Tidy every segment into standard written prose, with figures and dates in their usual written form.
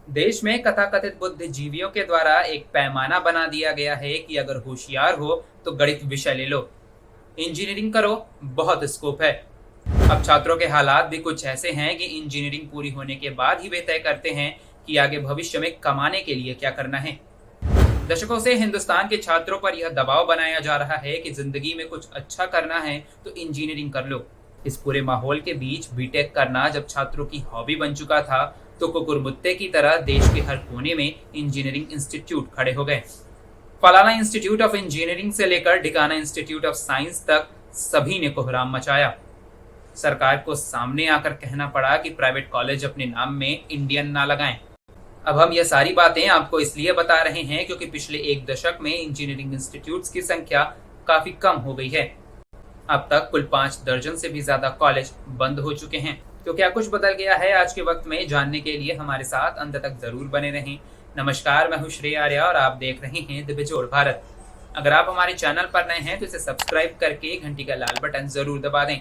देश में कथाकथित बुद्धिजीवियों के द्वारा एक पैमाना बना दिया गया है कि अगर होशियार हो तो गणित विषय ले लो, इंजीनियरिंग करो, बहुत स्कोप है। अब छात्रों के हालात भी कुछ ऐसे हैं कि इंजीनियरिंग पूरी होने के बाद ही वे तय करते हैं कि आगे भविष्य में कमाने के लिए क्या करना है। दशकों से हिंदुस्तान के छात्रों पर यह दबाव बनाया जा रहा है कि जिंदगी में कुछ अच्छा करना है तो इंजीनियरिंग कर लो। इस पूरे माहौल के बीच बीटेक करना जब छात्रों की हॉबी बन चुका था तो कुकुरमुत्ते की तरह देश के हर कोने में इंजीनियरिंग इंस्टीट्यूट खड़े हो गए। फलाना इंस्टीट्यूट ऑफ इंजीनियरिंग से लेकर ढिकाना इंस्टीट्यूट ऑफ साइंस तक सभी ने कोहराम मचाया। सरकार को सामने आकर कहना पड़ा कि प्राइवेट कॉलेज अपने नाम में इंडियन ना लगाएं। अब हम ये सारी बातें आपको इसलिए बता रहे हैं क्योंकि पिछले एक दशक में इंजीनियरिंग इंस्टीट्यूट्स की संख्या काफी कम हो गई है। अब तक कुल 5 दर्जन से भी ज्यादा कॉलेज बंद हो चुके हैं। तो क्या कुछ बदल गया है आज के वक्त में, जानने के लिए हमारे साथ अंत तक जरूर बने रहें। नमस्कार, मैं हूं श्रेय आर्या और आप देख रहे हैं द बेजोड़ भारत। अगर आप हमारे चैनल पर नए हैं तो इसे सब्सक्राइब करके घंटी का लाल बटन जरूर दबा दें।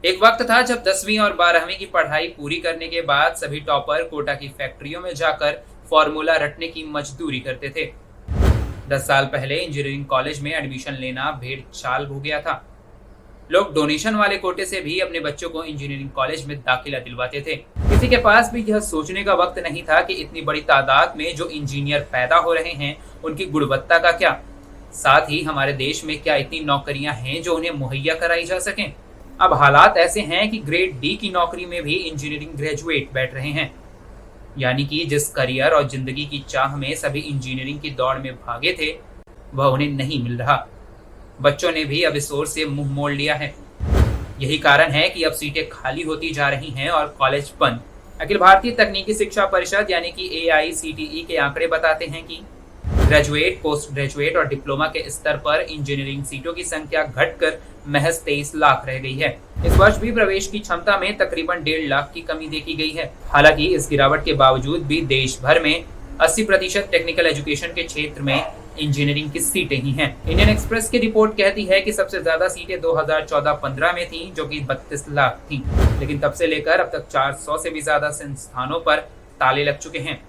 एक वक्त था जब 10वीं और 12वीं की पढ़ाई पूरी करने के बाद सभी टॉपर कोटा की फैक्ट्रियों में जाकर फॉर्मूला रटने की मजदूरी करते थे। 10 साल पहले इंजीनियरिंग कॉलेज में एडमिशन लेना भेड़ चाल हो गया था। लोग डोनेशन वाले कोटे से भी अपने बच्चों को इंजीनियरिंग कॉलेज में दाखिला दिलवाते थे। किसी के पास भी यह सोचने का वक्त नहीं था कि इतनी बड़ी तादाद में जो इंजीनियर पैदा हो रहे हैं उनकी गुणवत्ता का क्या, साथ ही हमारे देश में क्या इतनी नौकरियां हैं जो उन्हें मुहैया कराई जा सकें। अब हालात ऐसे हैं कि ग्रेड डी की नौकरी में भी इंजीनियरिंग ग्रेजुएट बैठ रहे हैं, यानी कि जिस करियर और जिंदगी की चाह में सभी इंजीनियरिंग की दौड़ में भागे थे वह उन्हें नहीं मिल रहा। बच्चों ने भी अब इस ओर से मुंह मोड़ लिया है। यही कारण है कि अब सीटें खाली होती जा रही हैं और कॉलेज बंद। अखिल भारतीय तकनीकी शिक्षा परिषद यानी कि AICTE के आंकड़े बताते हैं कि ग्रेजुएट, पोस्ट ग्रेजुएट और डिप्लोमा के स्तर पर इंजीनियरिंग सीटों की संख्या घटकर महज 23 लाख रह गई है। इस वर्ष भी प्रवेश की क्षमता में तकरीबन 1.5 लाख की कमी देखी गई है। हालांकि इस गिरावट के बावजूद भी देश भर में 80% टेक्निकल एजुकेशन के क्षेत्र में इंजीनियरिंग की सीटें ही हैं। इंडियन एक्सप्रेस की रिपोर्ट कहती है कि सबसे ज्यादा सीटें 2014-15 में थीं, जो कि 32 लाख थीं, लेकिन तब से लेकर अब तक 400 से भी ज्यादा संस्थानों पर ताले लग चुके हैं।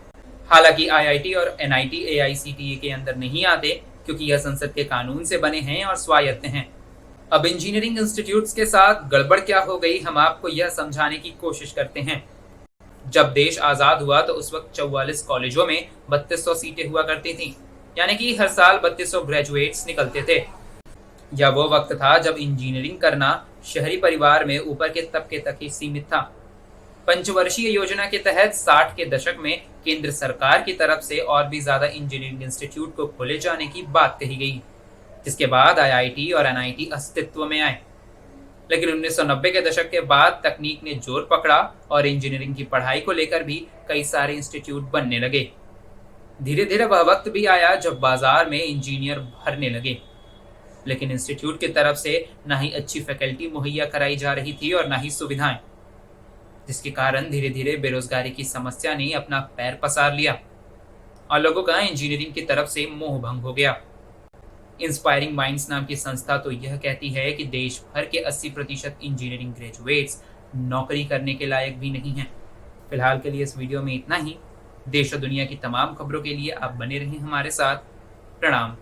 हालांकि IIT और NIT AICTE के अंदर नहीं आते क्योंकि यह संसद के कानून से बने हैं और स्वायत्त हैं। अब इंजीनियरिंग इंस्टीट्यूट्स के साथ गड़बड़ क्या हो गई, हम आपको यह समझाने की कोशिश करते हैं। जब देश आजाद हुआ तो उस वक्त 44 कॉलेजों में 3200 सीटें हुआ करती थी, यानी कि हर साल 3200 ग्रेजुएट्स निकलते थे। यह वो वक्त था जब इंजीनियरिंग करना शहरी परिवार में ऊपर के तबके तक ही सीमित था। पंचवर्षीय योजना के तहत 60 के दशक में केंद्र सरकार की तरफ से और भी ज्यादा इंजीनियरिंग इंस्टीट्यूट को खोले जाने की बात कही गई, जिसके बाद IIT और NIT अस्तित्व में आए। लेकिन 1990 के दशक के बाद तकनीक ने जोर पकड़ा और इंजीनियरिंग की पढ़ाई को लेकर भी कई सारे इंस्टीट्यूट बनने लगे। धीरे धीरे वह वक्त भी आया जब बाजार में इंजीनियर भरने लगे, लेकिन इंस्टीट्यूट की तरफ से ना ही अच्छी फैकल्टी मुहैया कराई जा रही थी और ना ही सुविधाएं, जिसके कारण धीरे धीरे बेरोजगारी की समस्या ने अपना पैर पसार लिया और लोगों का इंजीनियरिंग की तरफ से मोह भंग हो गया। इंस्पायरिंग माइंड्स नाम की संस्था तो यह कहती है कि देश भर के 80% इंजीनियरिंग ग्रेजुएट्स नौकरी करने के लायक भी नहीं हैं। फिलहाल के लिए इस वीडियो में इतना ही। देश और दुनिया की तमाम खबरों के लिए आप बने रहें हमारे साथ। प्रणाम।